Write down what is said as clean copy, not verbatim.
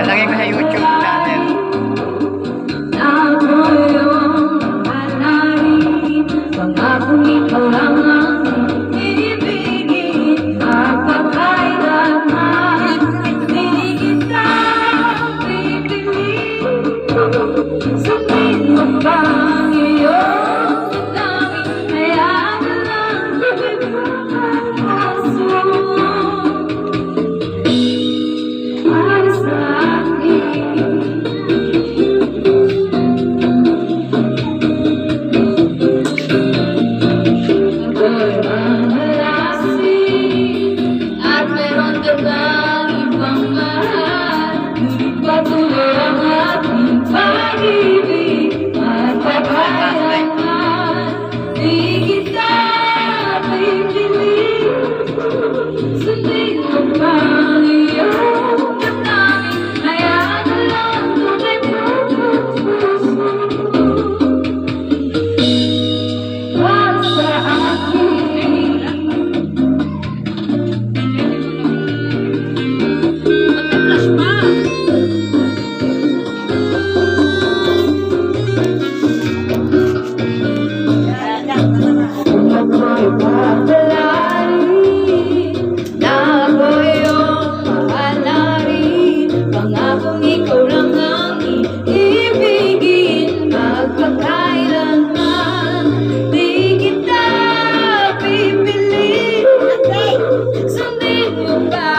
Lalagay ko sa YouTube channel. Pangakong ikaw lang ang ibigin magpapailanman. Di kita pipiliin. Sundin mo ba ang iyong damdamin? Hayaan na lang puso para sa akin. Ako'y mamalasing at meron ka ng ibang mahal. Ngunit patuloy ang ating pag-ibig magpapailanman. Di kita pipiliin. Sundin mo ba ang iyong damdamin? Hayaan na lang tunay puso para sa akin. Ako'y papalarin na ako'y iyong mahalarin. Pangakong ikaw lang ang iibigin magpakailanman. Di kita pipiliin. Sundin mo ba